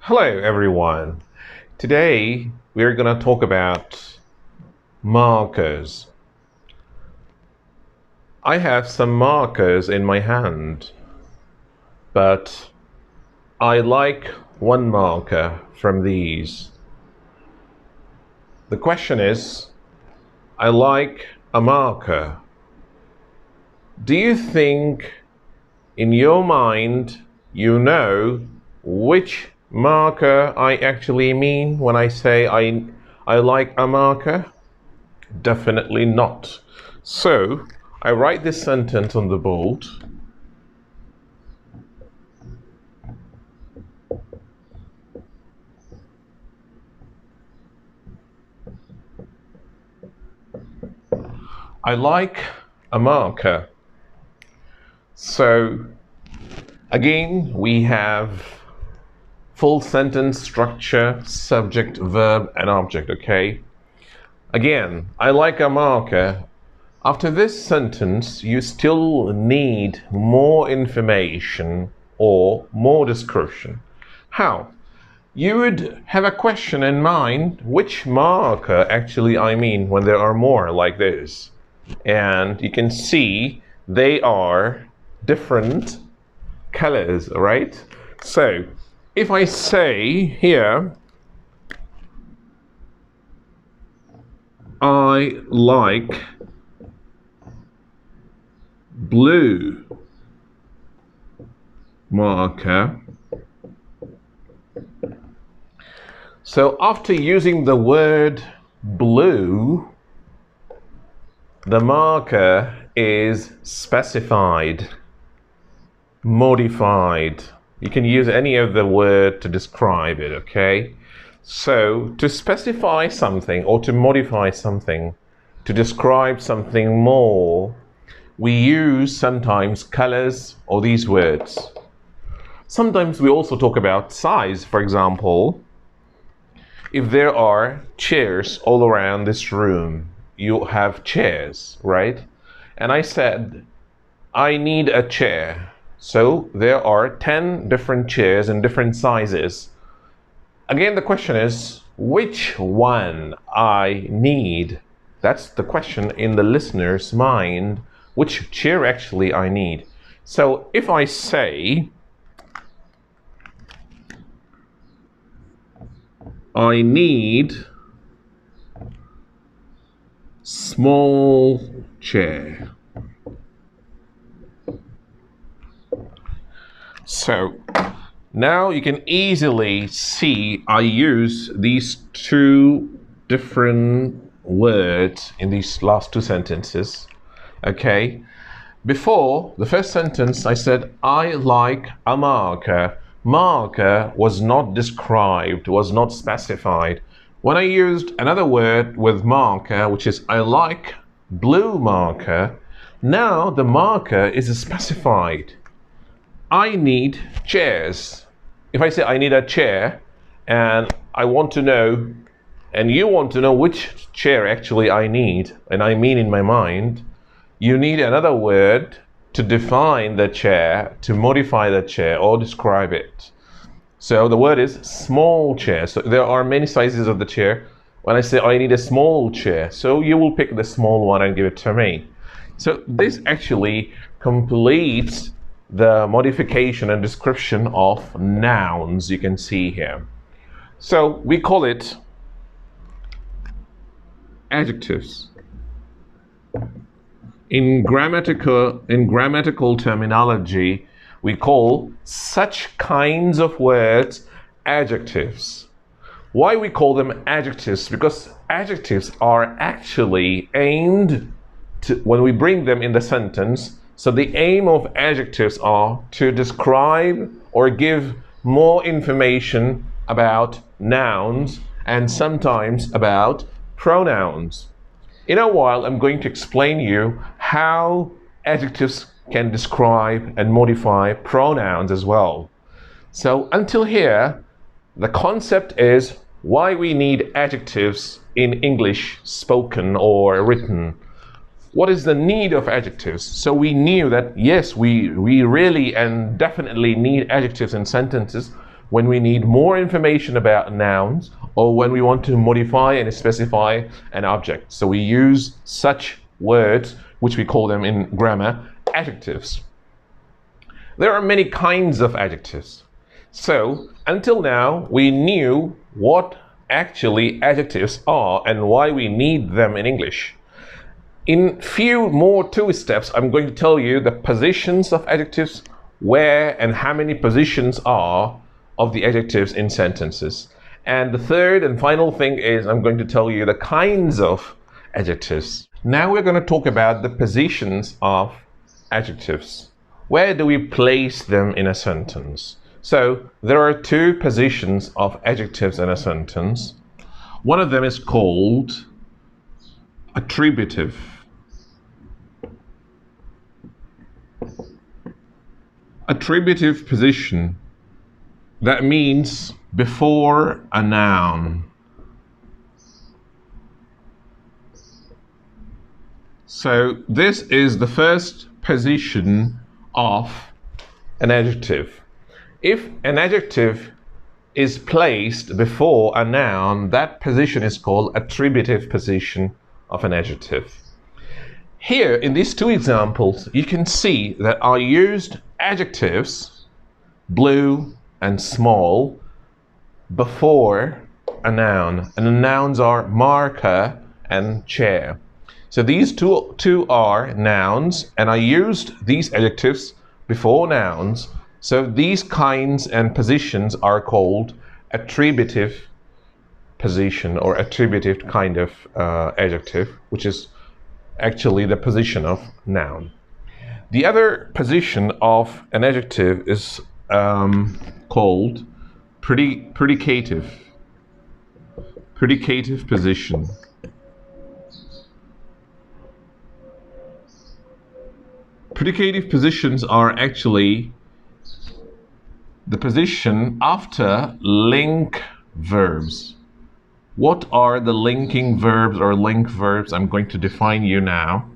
Hello everyone. Today we're going to talk about markers. I have some markers in my hand, but I like one marker from these. The question is, I like a marker. Do you think in your mind you know which marker I actually mean when I say I like a marker? Definitely not. So I write this sentence on the board. I like a marker. So again, we have full sentence structure, subject, verb, and object, okay? Again, I like a marker. After this sentence, you still need more information or more description. How? You would have a question in mind, which marker actually I mean when there are more like this. And you can see they are different colors, right? So if I say here, I like blue marker. So after using the word blue, the marker is specified, modified. You can use any other word to describe it, okay? So to specify something or to modify something, to describe something more, we use sometimes colors or these words. Sometimes we also talk about size. For example, if there are chairs all around this room, you have chairs, right? And I said, I need a chair. So there are 10 different chairs in different sizes. Again, the question is, which one I need? That's the question in the listener's mind, which chair actually I need. So if I say, I need small chair. So now you can easily see I use these two different words in these last two sentences. Okay. Before the first sentence I said I like a marker. Marker was not described, was not specified. When I used another word with marker, which is I like blue marker, now the marker is specified. I need chairs. If I say I need a chair and I want to know, and you want to know which chair actually I need, and I mean in my mind, you need another word to define the chair, to modify the chair or describe it. So the word is small chair. So there are many sizes of the chair. When I say I need a small chair, so you will pick the small one and give it to me. So this actually completes the modification and description of nouns you can see here. So we call it adjectives. In grammatical terminology, we call such kinds of words adjectives. Why we call them adjectives? Because adjectives are actually aimed to, when we bring them in the sentence, so the aim of adjectives are to describe or give more information about nouns and sometimes about pronouns. In a while, I'm going to explain you how adjectives can describe and modify pronouns as well. So until here, the concept is why we need adjectives in English spoken or written. What is the need of adjectives? So we knew that yes, we really and definitely need adjectives in sentences, when we need more information about nouns or when we want to modify and specify an object. So we use such words, which we call them in grammar adjectives. There are many kinds of adjectives. So until now, we knew what actually adjectives are and why we need them in English. In few more 2 steps, I'm going to tell you the positions of adjectives, where and how many positions are of the adjectives in sentences. And the third and final thing is I'm going to tell you the kinds of adjectives. Now we're going to talk about the positions of adjectives. Where do we place them in a sentence? So there are 2 positions of adjectives in a sentence. One of them is called attributive. Attributive position. That means before a noun. So this is the first position of an adjective. If an adjective is placed before a noun, that position is called attributive position of an adjective. Here in these 2 examples, you can see that I used adjectives, blue and small, before a noun, and the nouns are marker and chair. So these two are nouns, and I used these adjectives before nouns. So these kinds and positions are called attributive position or attributive kind of adjective, which is actually the position of noun. The other position of an adjective is called predicative position. Predicative positions are actually the position after link verbs. What are the linking verbs or link verbs? I'm going to define you now.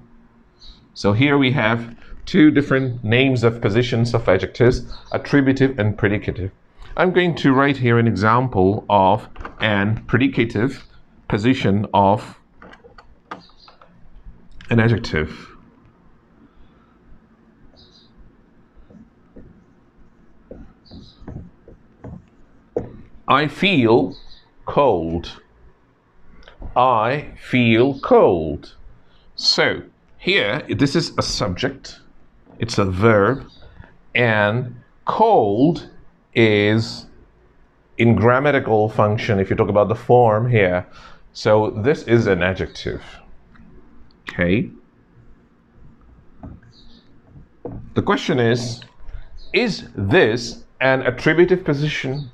So here we have 2 different names of positions of adjectives, attributive and predicative. I'm going to write here an example of an predicative position of an adjective. I feel cold. I feel cold. So here, this is a subject, it's a verb, and cold is in grammatical function if you talk about the form here. So this is an adjective. Okay. The question is this an attributive position?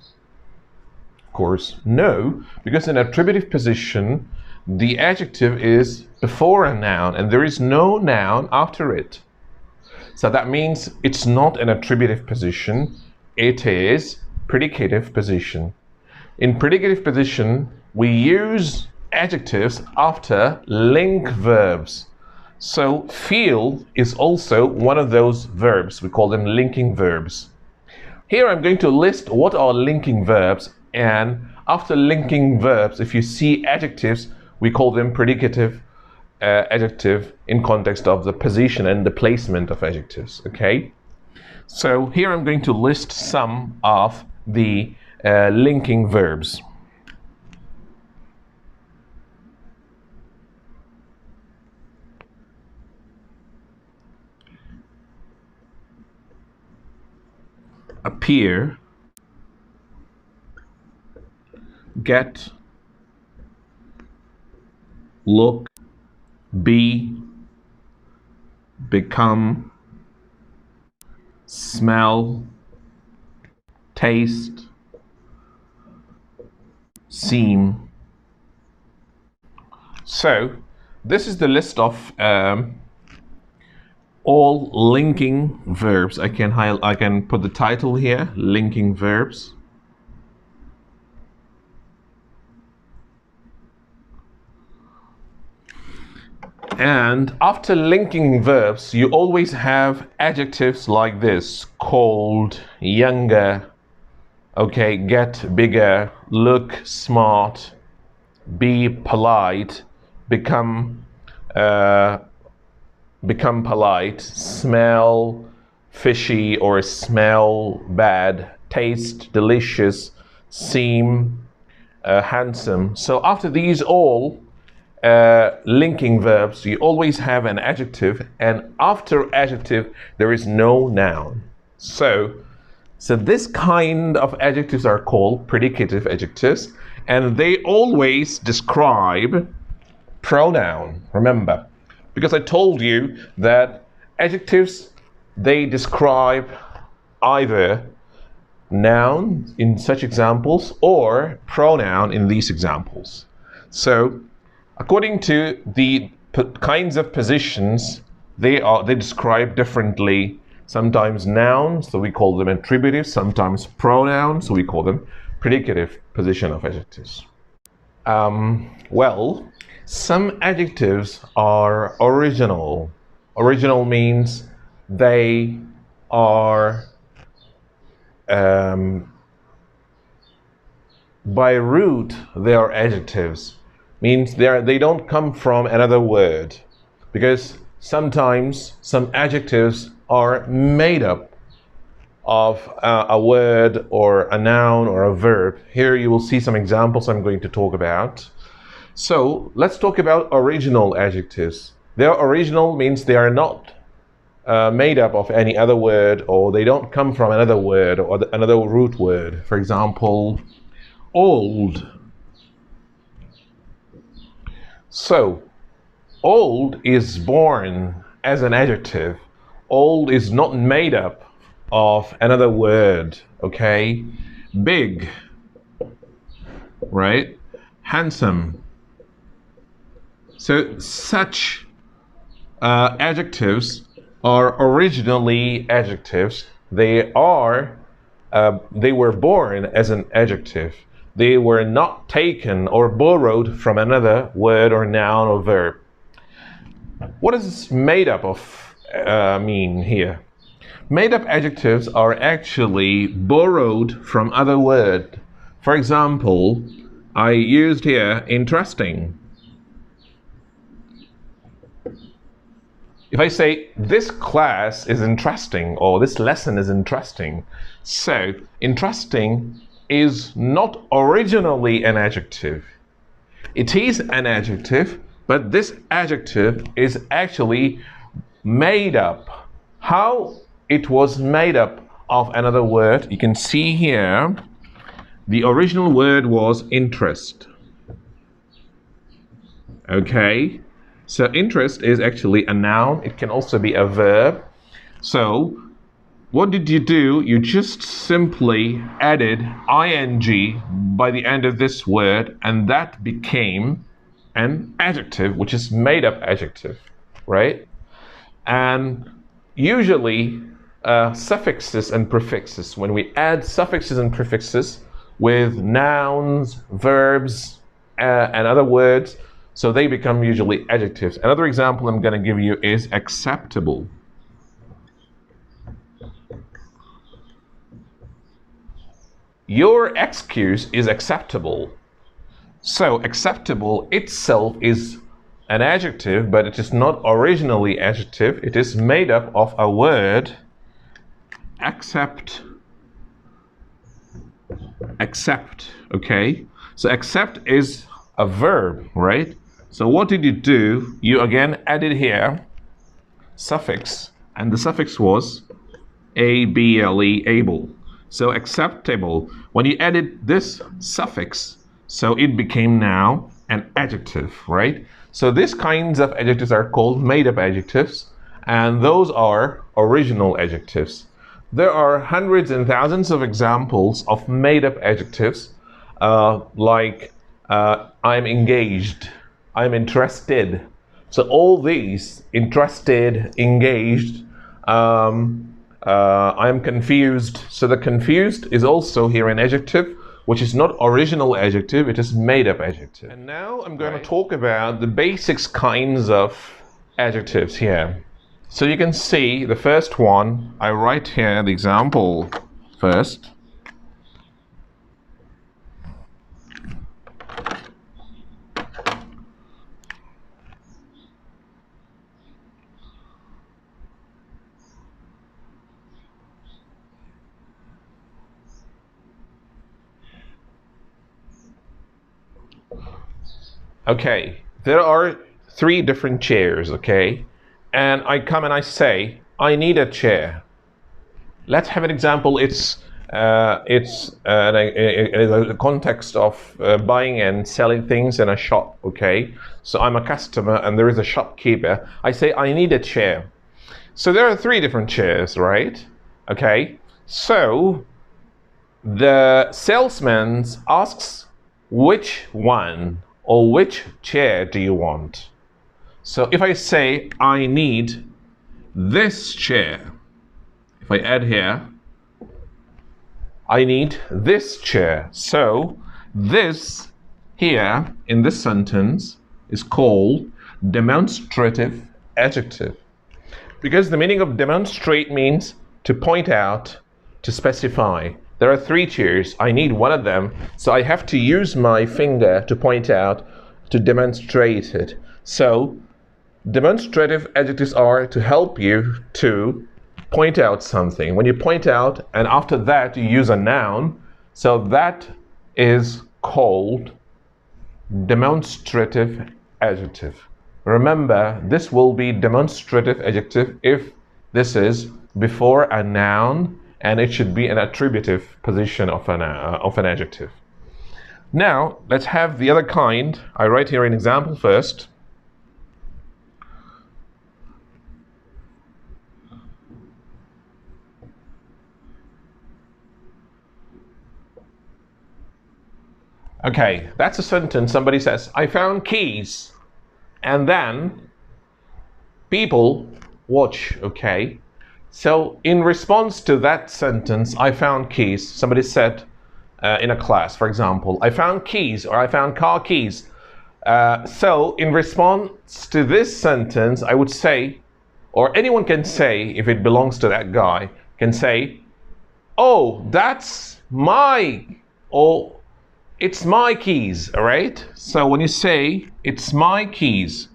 Of course, no, because in attributive position, the adjective is before a noun and there is no noun after it. So that means it's not an attributive position, it is predicative position. In predicative position, we use adjectives after link verbs. So feel is also one of those verbs. We call them linking verbs. Here I'm going to list what are linking verbs, and after linking verbs, if you see adjectives, we call them predicative adjective in context of the position and the placement of adjectives. Okay, so here I'm going to list some of the linking verbs. Appear, get, look, be, become, smell, taste, seem. So this is the list of all linking verbs. I can put the title here, linking verbs. And after linking verbs, you always have adjectives like this: cold, younger, okay, get bigger, look smart, be polite, become polite, smell fishy or smell bad, taste delicious, seem handsome. So after these all linking verbs, you always have an adjective, and after adjective there is no noun. So this kind of adjectives are called predicative adjectives, and they always describe pronoun. Remember, because I told you that adjectives, they describe either noun in such examples or pronoun in these examples. So according to the kinds of positions, they describe differently. Sometimes nouns, so we call them attributive. Sometimes pronouns, so we call them predicative position of adjectives. Well, some adjectives are original. Original means they are by root they are adjectives. Means they don't come from another word, because sometimes some adjectives are made up of a word or a noun or a verb. Here you will see some examples I'm going to talk about. So let's talk about original adjectives. They are original means they are not made up of any other word, or they don't come from another word or another root word. For example, old. So old is born as an adjective. Old is not made up of another word, okay? Big, right? Handsome. So such adjectives are originally adjectives. They were born as an adjective. They were not taken or borrowed from another word or noun or verb. What does made up of mean here? Made up adjectives are actually borrowed from other word. For example, I used here interesting. If I say this class is interesting or this lesson is interesting, so interesting is not originally an adjective. It is an adjective, but this adjective is actually made up. How it was made up of another word, you can see here, the original word was interest. Okay, so interest is actually a noun. It can also be a verb. So what did you do? You just simply added ing by the end of this word, and that became an adjective, which is made up adjective, right? And usually suffixes and prefixes, when we add suffixes and prefixes with nouns, verbs, and other words, so they become usually adjectives. Another example I'm going to give you is acceptable. Your excuse is acceptable. So acceptable itself is an adjective, but it is not originally adjective. It is made up of a word, accept, okay? So accept is a verb, right? So what did you do? You again added here suffix, and the suffix was able, able. So acceptable, when you added this suffix, so it became now an adjective, right? So these kinds of adjectives are called made-up adjectives, and those are original adjectives. There are hundreds and thousands of examples of made-up adjectives, like I'm engaged, I'm interested. So all these, interested, engaged, I'm confused. So the confused is also here an adjective, which is not original adjective, it is made up adjective. And now I'm going to talk about the basics kinds of adjectives here. So you can see the first one, I write here the example first. Okay, there are 3 different chairs, okay? And I come and I say, I need a chair. Let's have an example. It's a context of buying and selling things in a shop, okay? So I'm a customer and there is a shopkeeper. I say, I need a chair. So there are 3 different chairs, right? Okay, so the salesman asks, which one or which chair do you want? So if I say, I need this chair, if I add here, I need this chair. So this here in this sentence is called demonstrative adjective. Because the meaning of demonstrate means to point out, to specify. There are 3 chairs. I need one of them. So I have to use my finger to point out, to demonstrate it. So demonstrative adjectives are to help you to point out something. When you point out and after that you use a noun, so that is called demonstrative adjective. Remember, this will be demonstrative adjective if this is before a noun and it should be an attributive position of an adjective. Now, let's have the other kind. I write here an example first. Okay, that's a sentence. Somebody says, I found keys. And then people watch, okay? So in response to that sentence, I found keys, somebody said in a class, for example, I found keys or I found car keys. So in response to this sentence, I would say, or anyone can say, if it belongs to that guy, can say, oh, that's my, or it's my keys, all right? So when you say, it's my keys,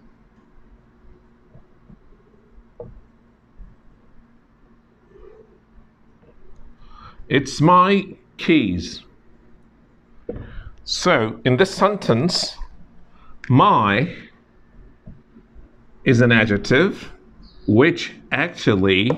it's my keys. So in this sentence, my is an adjective which actually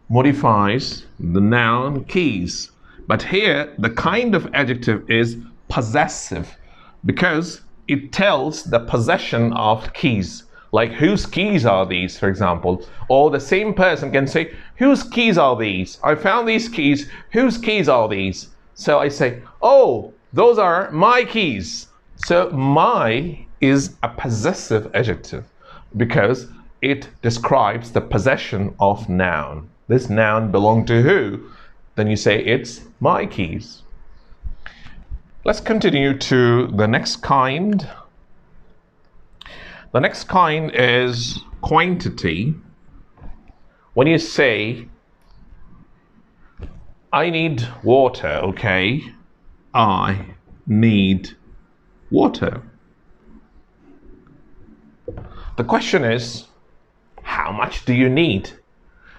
modifies the noun keys. But here, the kind of adjective is possessive because it tells the possession of keys. Like, whose keys are these, for example? Or the same person can say, whose keys are these? I found these keys. Whose keys are these? So I say, oh, those are my keys. So my is a possessive adjective because it describes the possession of noun. This noun belongs to who? Then you say it's my keys. Let's continue to the next kind. The next kind is quantity. When you say, I need water, okay? I need water. The question is, how much do you need?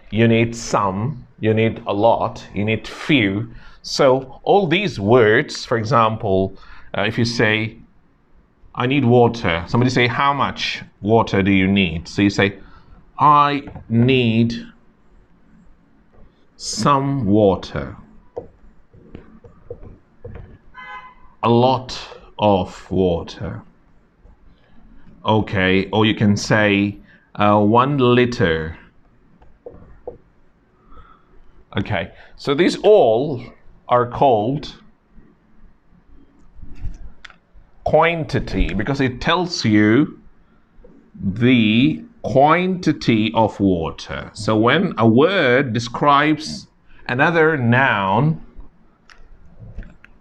You need some, you need a lot, you need few. So all these words, for example, if you say, I need water, somebody say, how much water do you need? So you say, I need some water. A lot of water. Okay, or you can say 1 liter. Okay, so these all are called quantity because it tells you the quantity of water. So when a word describes another noun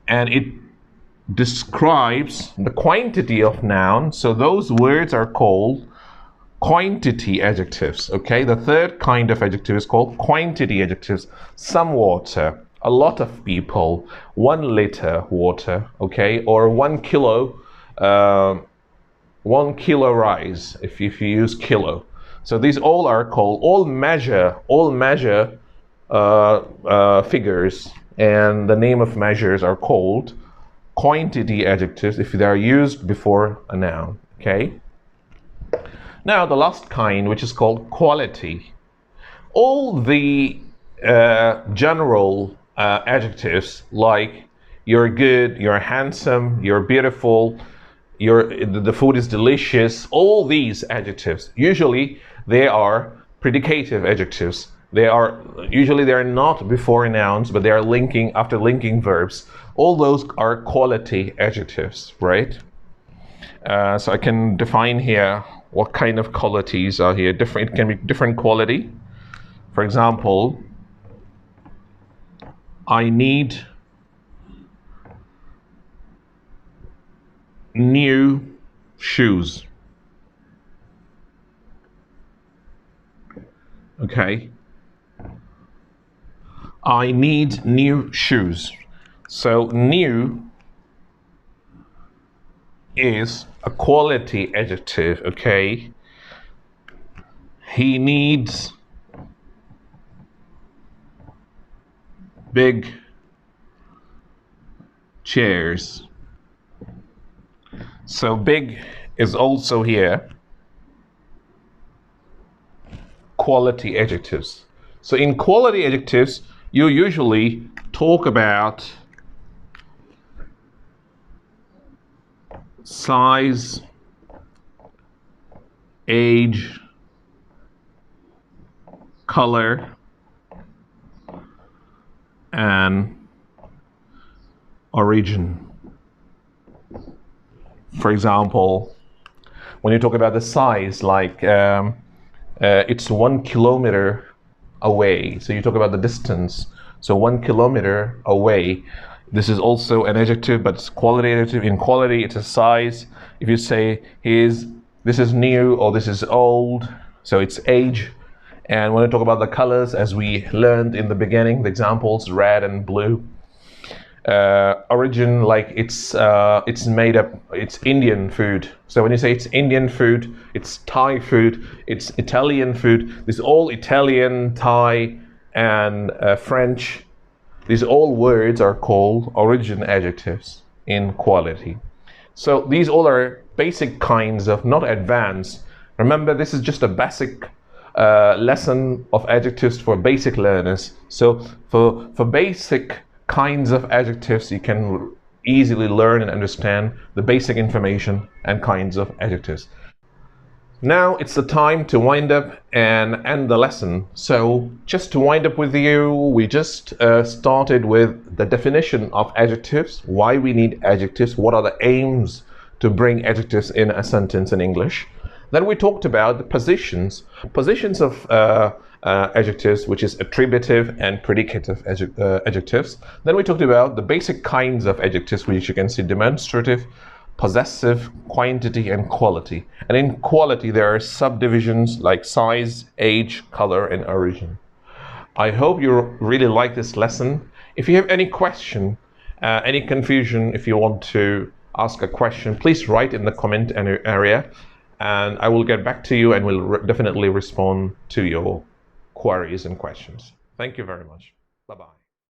and it describes the quantity of noun, so those words are called quantity adjectives, okay? The third kind of adjective is called quantity adjectives. Some water, a lot of people, 1 liter water, okay? Or 1 kilo, 1 kilo rice, if you use kilo. So these all are called, all measure figures, and the name of measures are called quantity adjectives if they are used before a noun. Okay. Now the last kind, which is called quality. All the general adjectives like you're good, you're handsome, you're beautiful, the food is delicious, all these adjectives, usually they are predicative adjectives. They are not before nouns, but they are after linking verbs. All those are quality adjectives, right? So I can define here what kind of qualities are here. It can be different quality. For example, I need new shoes. Okay. I need new shoes. So new is a quality adjective, okay? He needs big chairs. So big is also here quality adjectives. So in quality adjectives, you usually talk about size, age, color, and origin. For example, when you talk about the size, like it's 1 kilometer away, so you talk about the distance. So 1 kilometer away, this is also an adjective, but it's quality adjective. In quality, it's a size. If you say this is new or this is old, so it's age. And when I talk about the colors, as we learned in the beginning, the examples, red and blue. Origin, like it's made up, it's Indian food. So when you say it's Indian food, it's Thai food, it's Italian food. This all Italian, Thai, and French. These all words are called origin adjectives in quality. So these all are basic kinds of, not advanced. Remember, this is just a basic lesson of adjectives for basic learners. So for basic kinds of adjectives, you can easily learn and understand the basic information and kinds of adjectives. Now it's the time to wind up and end the lesson. So just to wind up with you, we just started with the definition of adjectives, why we need adjectives, what are the aims to bring adjectives in a sentence in English. Then we talked about the positions of adjectives, which is attributive and predicative adjectives. Then we talked about the basic kinds of adjectives, which you can see: demonstrative, possessive, quantity, and quality. And in quality, there are subdivisions like size, age, color, and origin. I hope you really like this lesson. If you have any question, any confusion, if you want to ask a question, please write in the comment area, and I will get back to you and will definitely respond to your queries and questions. Thank you very much. Bye-bye.